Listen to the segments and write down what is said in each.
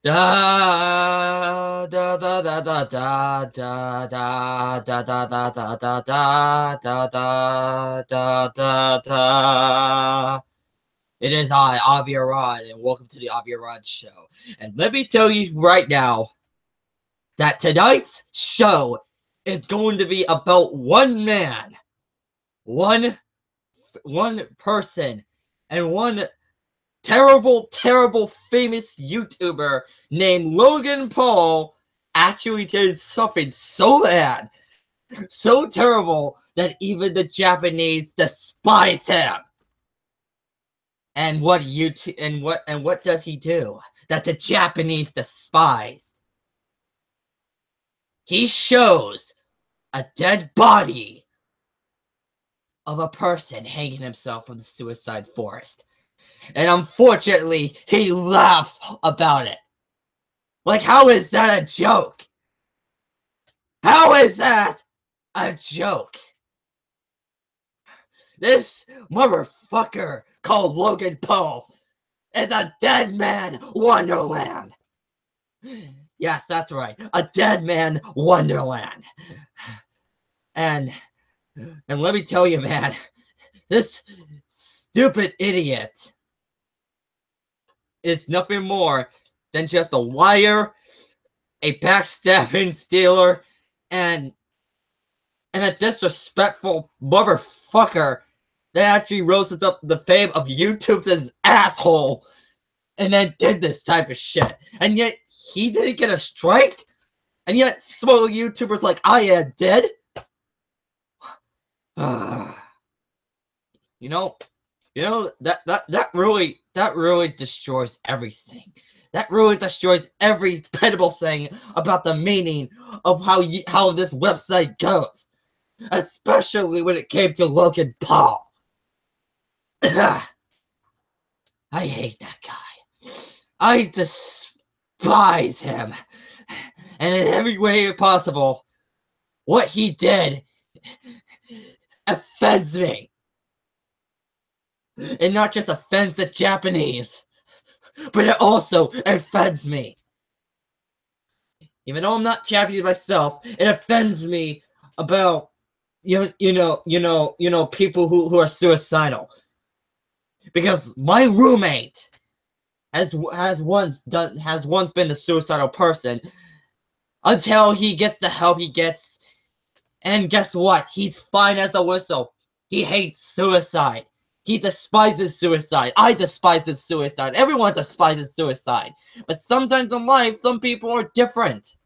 Da da da da da da da da da da da da da da da da da da. It is I, Avi Arad, and welcome to the Avi Arad Show. And let me tell you right now that tonight's show is going to be about one man, one person, and one terrible famous YouTuber named Logan Paul actually did something so bad, so terrible that even the Japanese despise him. And what does he do that the Japanese despise? He shows a dead body of a person hanging himself from the suicide forest. And unfortunately, he laughs about it. Like, how is that a joke? How is that a joke? This motherfucker called Logan Paul is a dead man wonderland. Yes, that's right. A dead man wonderland. And let me tell you, man, this stupid idiot is nothing more than just a liar, a backstabbing stealer, and a disrespectful motherfucker that actually roses up the fame of YouTube's asshole and then did this type of shit. And yet he didn't get a strike, and yet small YouTubers like I am did. You know that really destroys everything. That really destroys every pitiable thing about the meaning of how this website goes, especially when it came to Logan Paul. I hate that guy. I despise him, and in every way possible, what he did offends me. It not just offends the Japanese, but it also offends me. Even though I'm not Japanese myself, it offends me about you know people who are suicidal. Because my roommate has once been a suicidal person until he gets the help he gets, and guess what? He's fine as a whistle. He hates suicide. He despises suicide. I despise suicide. Everyone despises suicide. But sometimes in life, some people are different.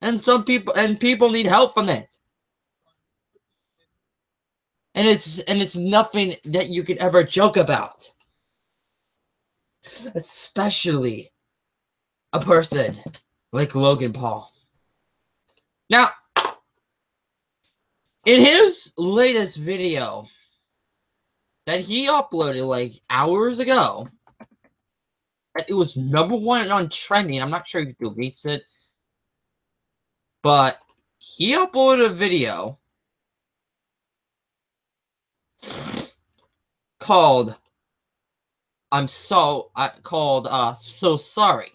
And people need help from it. And it's nothing that you could ever joke about. Especially a person like Logan Paul. Now, in his latest video that he uploaded like hours ago, it was #1 on trending. I'm not sure if he deletes it, but he uploaded a video called So Sorry.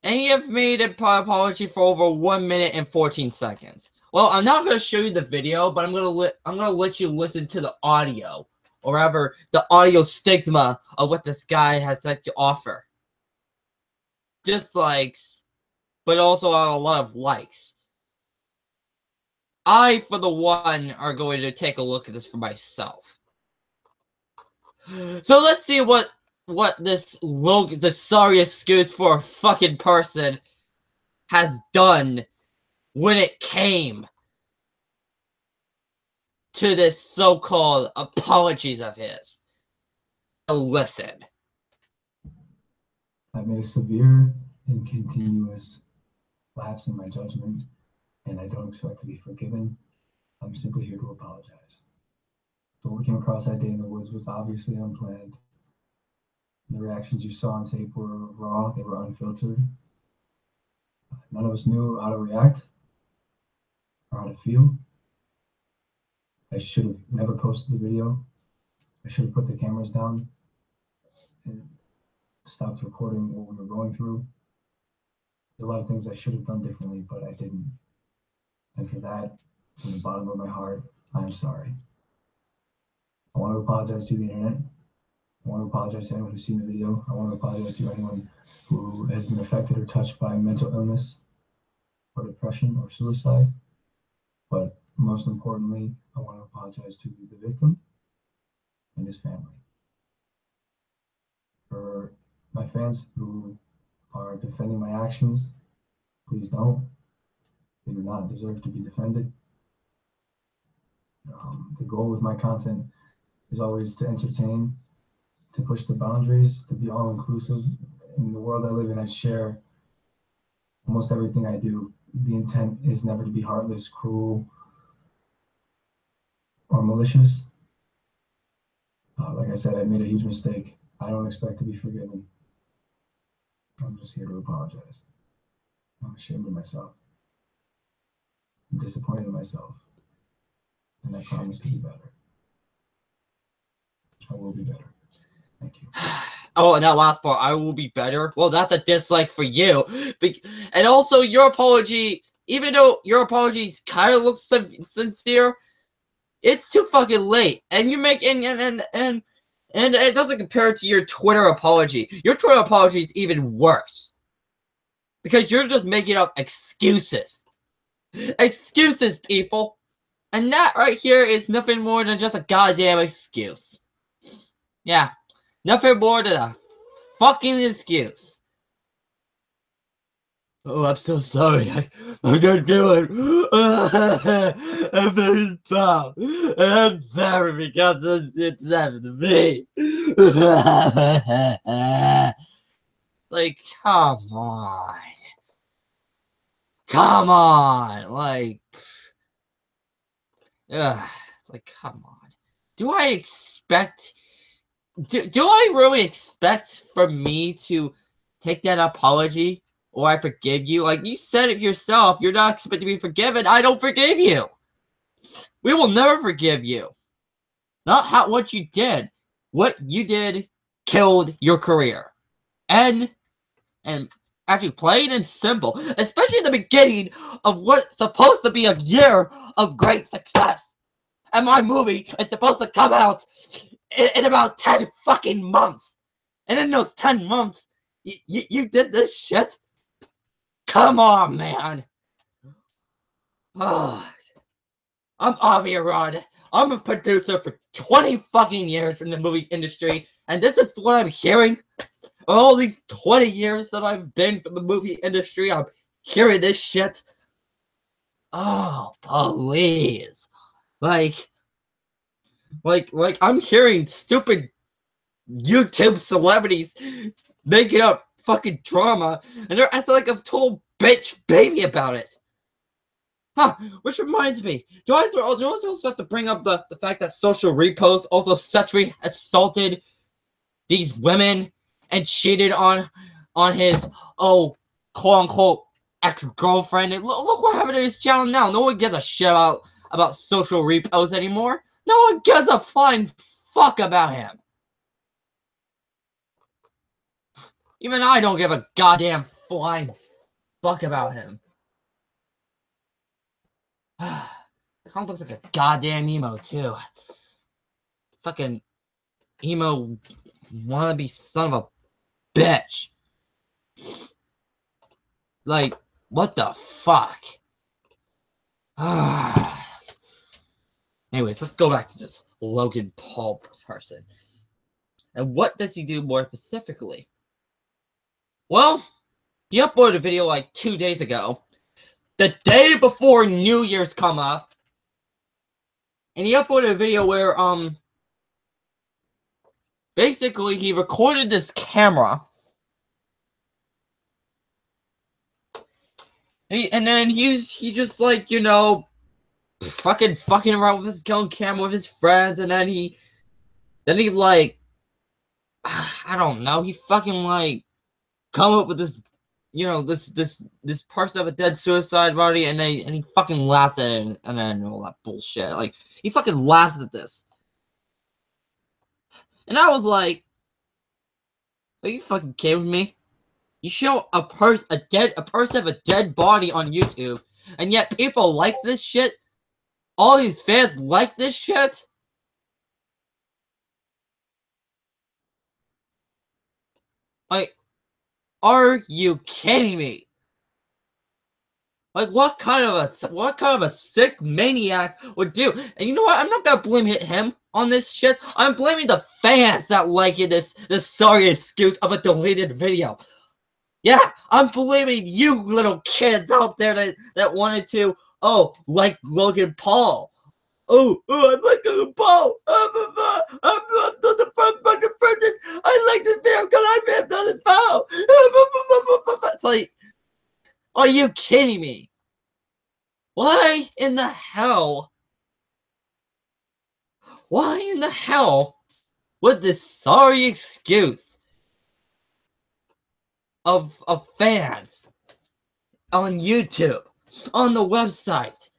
And you have made an apology for over 1 minute and 14 seconds. Well, I'm not going to show you the video, but I'm going to let you listen to the audio, or rather, the audio stigma of what this guy has had to offer. Dislikes, but also a lot of likes. I, for the one, are going to take a look at this for myself. So let's see what this Logan, the sorry excuse for a fucking person, has done when it came to this so-called apologies of his. Listen. I made a severe and continuous lapse in my judgment, and I don't expect to be forgiven. I'm simply here to apologize. So what we came across that day in the woods was obviously unplanned. The reactions you saw on tape were raw, they were unfiltered. None of us knew how to react or how to feel. I should have never posted the video. I should have put the cameras down and stopped recording what we were going through. There's a lot of things I should have done differently, but I didn't. And for that, from the bottom of my heart, I am sorry. I want to apologize to the internet. I want to apologize to anyone who's seen the video. I want to apologize to anyone who has been affected or touched by mental illness or depression or suicide. But most importantly, I want to apologize to the victim and his family. For my fans who are defending my actions, please don't. They do not deserve to be defended. The goal with my content is always to entertain, to push the boundaries, to be all-inclusive. In the world I live in, I share almost everything I do. The intent is never to be heartless, cruel, or malicious. Like I said, I made a huge mistake. I don't expect to be forgiven. I'm just here to apologize. I'm ashamed of myself. I'm disappointed in myself. And I promise to be better. I will be better. Thank you. Oh, and that last part, I will be better. Well, that's a dislike for you. And also, your apology, even though your apology kind of looks sincere, it's too fucking late. And you make and it doesn't compare to your Twitter apology. Your Twitter apology is even worse. Because you're just making up excuses. Excuses, people. And that right here is nothing more than just a goddamn excuse. Yeah. Nothing more than a fucking excuse. Oh, I'm so sorry. I'm not doing. I'm very proud. I'm sorry because it's happened to me. Like, come on. Come on. Like, it's like, come on. Do I expect... Do I really expect for me to take that apology or I forgive you? Like, you said it yourself. You're not expected to be forgiven. I don't forgive you. We will never forgive you. Not what you did. What you did killed your career. And actually plain and simple, especially in the beginning of what's supposed to be a year of great success. And my movie is supposed to come out in about 10 fucking months. And in those 10 months, you did this shit? Come on, man. Oh, I'm Avi Arad. I'm a producer for 20 fucking years in the movie industry. And this is what I'm hearing. All these 20 years that I've been from the movie industry, I'm hearing this shit. Oh, please. Like I'm hearing stupid YouTube celebrities making up fucking drama, and they're acting like a total bitch baby about it. Huh, which reminds me, do I also have to bring up the fact that social reposts also sexually assaulted these women and cheated on his, quote-unquote ex-girlfriend. And look what happened to his channel now. No one gives a shit about social reposts anymore. No one gives a flying fuck about him. Even I don't give a goddamn flying fuck about him. Kind of looks like a goddamn emo, too. Fucking emo wannabe son of a bitch. Like, what the fuck? Anyways, let's go back to this Logan Paul person. And what does he do more specifically? Well, he uploaded a video like 2 days ago, the day before New Year's come up, and he uploaded a video where, basically he recorded this camera, and then he just like, you know, fucking around with his own camera with his friends, and then he like, I don't know, he fucking like come up with this you know, this person of a dead suicide body, and he fucking laughs at it, and then all that bullshit. Like, he fucking laughs at this. And I was like, are you fucking kidding with me? You show a person of a dead body on YouTube, and yet people like this shit? All these fans like this shit? Like, are you kidding me? Like, what kind of a sick maniac would do? And you know what? I'm not gonna blame him on this shit. I'm blaming the fans that like this sorry excuse of a deleted video. Yeah, I'm blaming you little kids out there that wanted to, like Logan Paul. I like Logan Paul. I'm not the fucking person. I like this video because I'm Logan Paul. It's like, are you kidding me? Why in the hell? Why in the hell would this sorry excuse of fans on YouTube, on the website,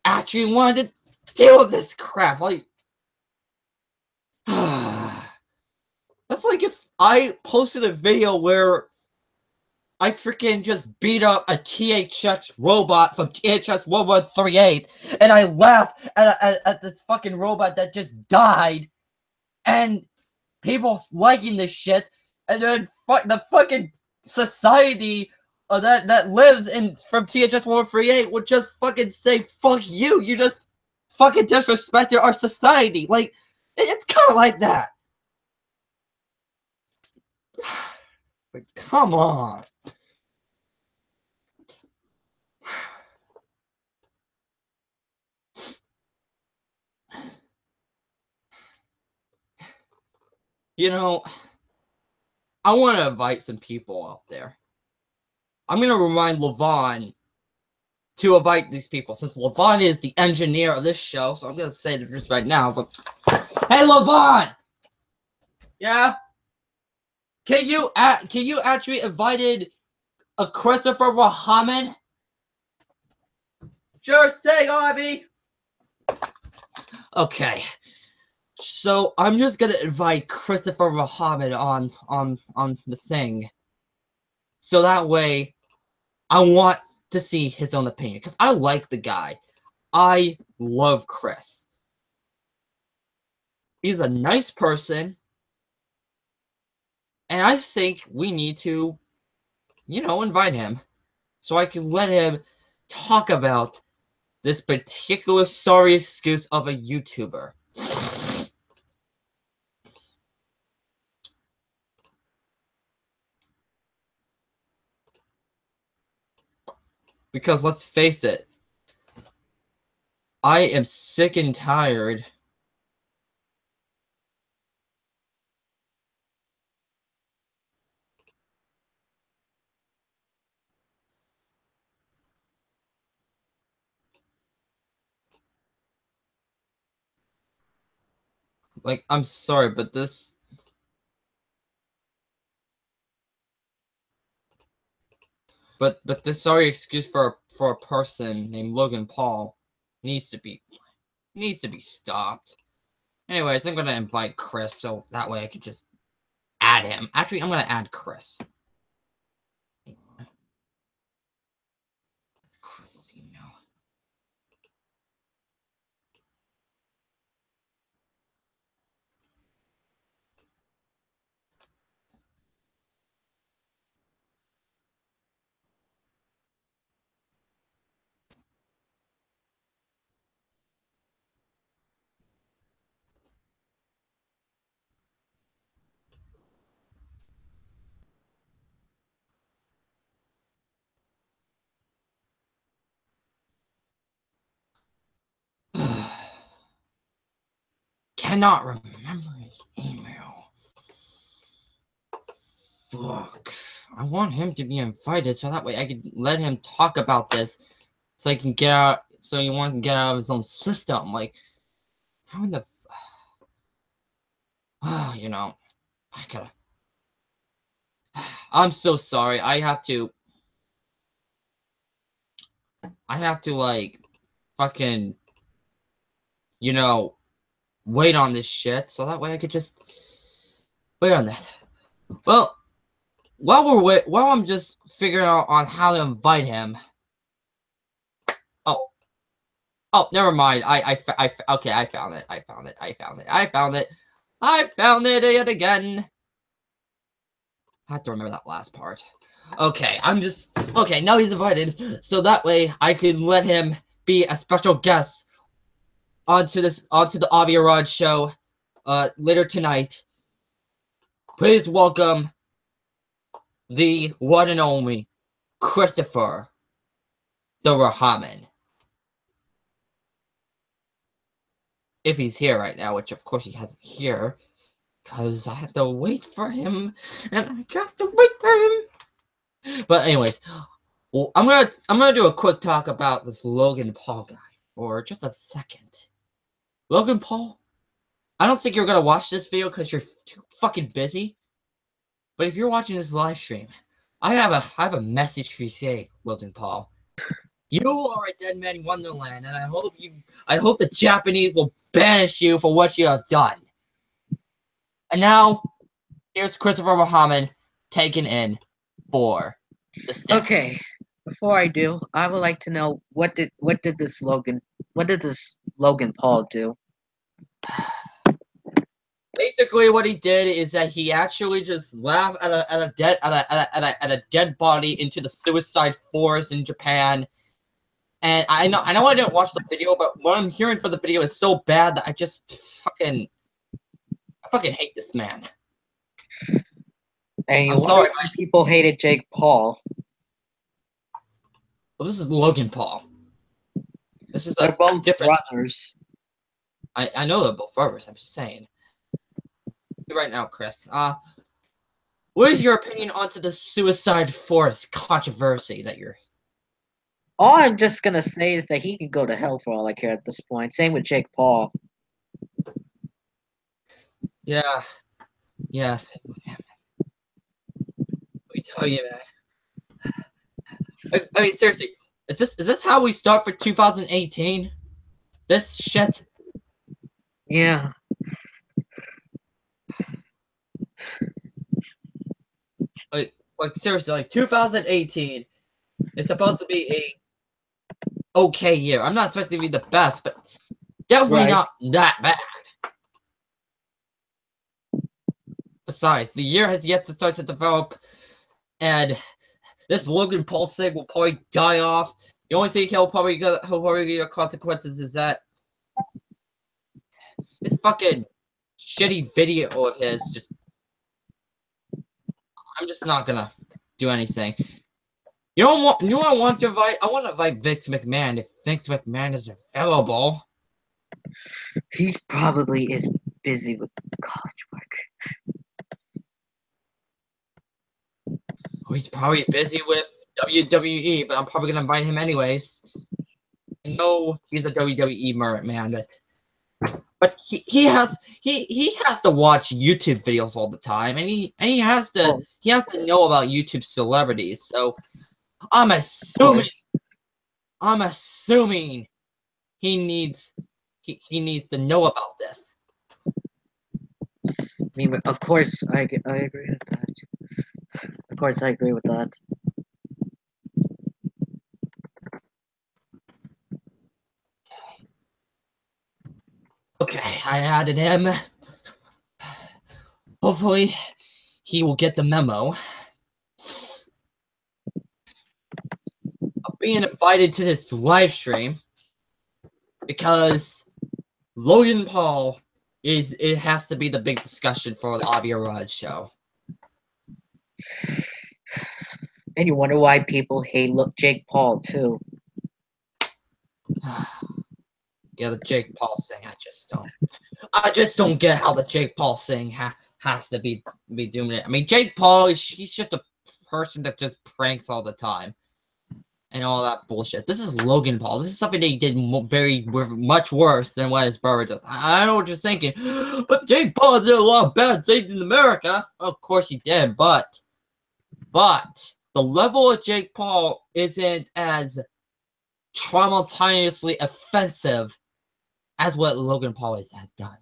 actually wanted to deal with this crap? Like, that's like if I posted a video where I freaking just beat up a THX robot from THX 1138, and I laugh at this fucking robot that just died, and people liking this shit, and then the fucking society that lives from THX 1138 would just fucking say, fuck you, you just fucking disrespected our society. Like, it's kind of like that. Like, come on. You know, I want to invite some people out there. I'm going to remind Levon to invite these people, since Levon is the engineer of this show. So I'm going to say this right now. So, hey, Levon! Yeah? Can you actually invited a Christopher Muhammad? Sure thing, Avi! Okay. So I'm just gonna invite Christopher Muhammad on the thing. So that way, I want to see his own opinion, because I like the guy. I love Chris. He's a nice person, and I think we need to, you know, invite him so I can let him talk about this particular sorry excuse of a YouTuber. Because let's face it, I am sick and tired like, I'm sorry, but this sorry excuse for a person named Logan Paul needs to be stopped. Anyways, I'm gonna invite Chris so that way I can just add him. Actually, I'm gonna add Chris. Chris' email. Cannot remember his email. Fuck. I want him to be invited so that way I can let him talk about this so he can get out, so he wants to get out of his own system. Like, how in the you know, I gotta. I'm so sorry. I have to I have to, like, fucking, you know, wait on this shit, so that way I could just wait on that. Well, while I'm just figuring out on how to invite him. Oh, never mind. Okay, I found it. I found it yet again. I have to remember that last part. Okay, okay, now he's invited, so that way I can let him be a special guest onto the Avi Arad show later tonight. Please welcome the one and only Christopher the Rahaman. If he's here right now, which of course he hasn't here, because I had to wait for him, and I got to wait for him. But anyways, well, I'm gonna do a quick talk about this Logan Paul guy for just a second. Logan Paul, I don't think you're gonna watch this video because you're too fucking busy. But if you're watching this live stream, I have a message for you, say, Logan Paul. You are a dead man in Wonderland, and I hope the Japanese will banish you for what you have done. And now, here's Christopher Rahaman taken in for the stand. Okay, before I do, I would like to know what did this Logan Paul do? Basically, what he did is that he actually just laughed at a dead body into the suicide forest in Japan. And I know I didn't watch the video, but what I'm hearing for the video is so bad that I just fucking hate this man. And I'm sorry, why people hated Jake Paul. Well, this is Logan Paul. This is They're both different brothers. I know they're both brothers. I'm just saying. Right now, Chris. What is your opinion onto the suicide forest controversy that you're? All I'm just gonna say is that he can go to hell for all I care at this point. Same with Jake Paul. Yeah. Yes. We tell you that. I mean, seriously, is this how we start for 2018? This shit. Yeah. Like seriously, like 2018 is supposed to be a okay year. I'm not expecting to be the best, but definitely not that bad. Besides, the year has yet to start to develop, and this Logan Paul thing will probably die off. The only thing he'll probably get consequences is that this fucking shitty video of his just. I'm just not gonna do anything. You know what I want to invite? I want to invite Vince McMahon if Vince McMahon is available. He probably is busy with college work. He's probably busy with WWE, but I'm probably gonna invite him anyways. I know he's a WWE man, but he has to watch YouTube videos all the time, and he has to know about YouTube celebrities. So I'm assuming he needs to know about this. I mean, of course, I agree with that. Of course, I agree with that. Okay, I added him. Hopefully, he will get the memo. I'm being invited to this live stream because Logan Paul it has to be the big discussion for the Avi Arad show. And you wonder why people hate Jake Paul too. Yeah, the Jake Paul thing, I just don't get how the Jake Paul thing has to be doing it. I mean, Jake Paul he's just a person that just pranks all the time and all that bullshit. This is Logan Paul. This is something that he did much worse than what his brother does. I know what you're thinking, but Jake Paul did a lot of bad things in America. Of course he did, but the level of Jake Paul isn't as simultaneously offensive as what Logan Paul has done.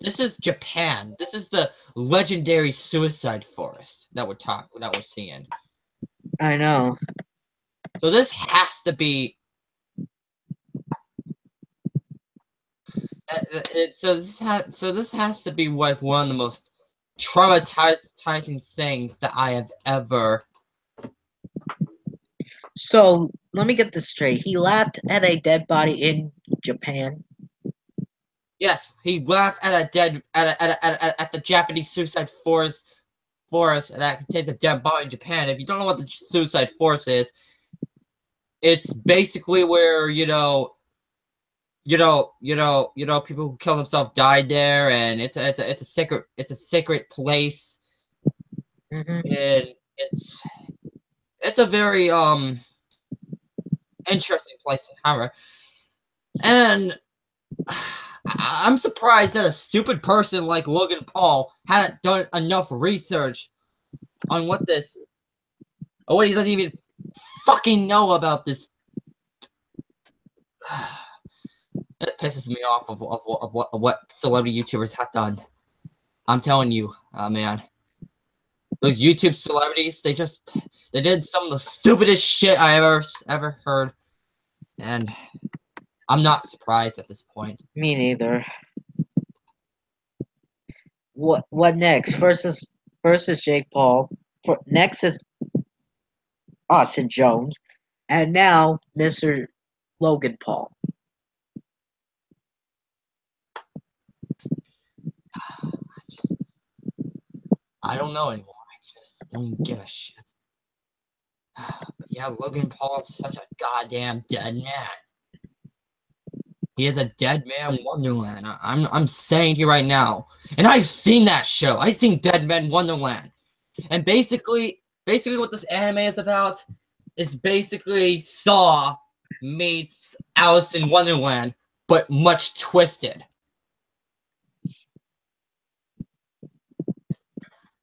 This is Japan. This is the legendary suicide forest that we're seeing. I know. So this has to be. So this has to be like one of the most traumatizing things that I have ever. So let me get this straight. He laughed at a dead body in Japan. Yes, he laughed at the Japanese suicide forest that contains a dead body in Japan. If you don't know what the suicide forest is, it's basically where people who kill themselves died there, and it's a sacred place, Mm-hmm. and it's a very interesting place, however, and I'm surprised that a stupid person like Logan Paul hadn't done enough research on what he doesn't even fucking know about this. It pisses me off of what celebrity YouTubers have done. I'm telling you, man. Those YouTube celebrities, they did some of the stupidest shit I ever heard. And I'm not surprised at this point. Me neither. What next? First is Jake Paul. Next is Austin Jones. And now Mr. Logan Paul. I don't know anymore. I just don't give a shit. But yeah, Logan Paul is such a goddamn dead man. He is a dead man Wonderland. I'm saying to you right now. And I've seen that show. I've seen Dead Man Wonderland. And basically what this anime is about is basically Saw meets Alice in Wonderland, but much twisted.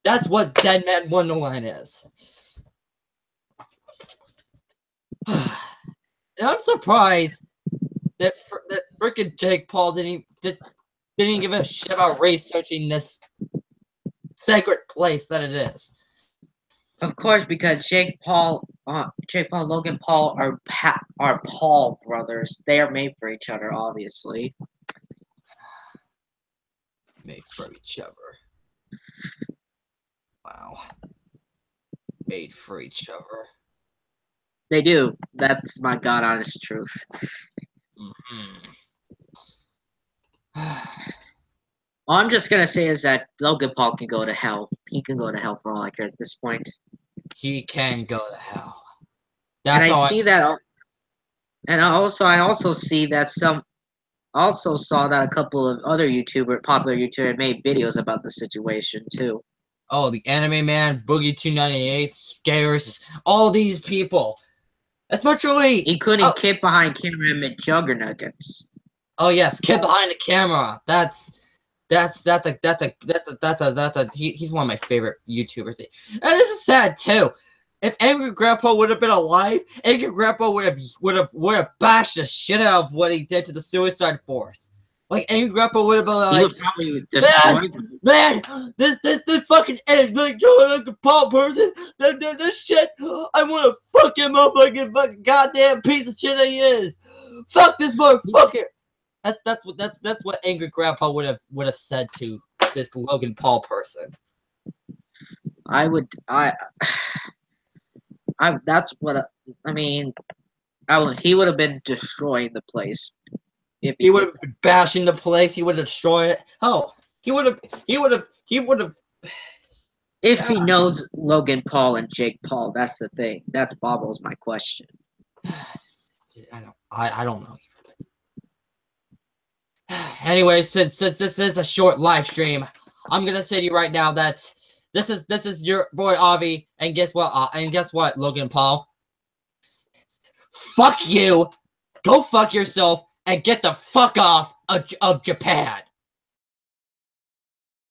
That's what Dead Man Wonderland is. And I'm surprised that freaking Jake Paul didn't give a shit about researching this sacred place that it is. Of course, because Jake Paul, Logan Paul are Paul brothers. They are made for each other, obviously. Made for each other. Wow. Made for each other. They do. That's my god honest truth. All I'm just gonna say is that Logan Paul can go to hell. He can go to hell for all I care at this point. He can go to hell. And I also see that also saw that a couple of other popular YouTubers made videos about the situation too. Oh, the Anime Man, Boogie298, Scares, all these people. Especially including Kid Behind Camera and McJuggernuggets. Oh yes, Kid Behind the Camera. He's one of my favorite YouTubers. And this is sad too. If Angry Grandpa would have been alive, Angry Grandpa would have bashed the shit out of what he did to the Suicide Force. Like Angry Grandpa would have been like, he would probably destroy man, this fucking Paul person, this shit, I want to fuck him up like a fucking goddamn piece of shit he is. Fuck this motherfucker. That's what Angry Grandpa would have said to this Logan Paul person. He would have been destroying the place. He would have been bashing the place. He would have destroyed it. Oh, he would have. If he knows Logan Paul and Jake Paul, that's the thing. That's boggles my question. I don't know. Anyway, since this is a short live stream, I'm gonna say to you right now that this is your boy Avi, and guess what, Logan Paul? Fuck you. Go fuck yourself and get the fuck off of Japan.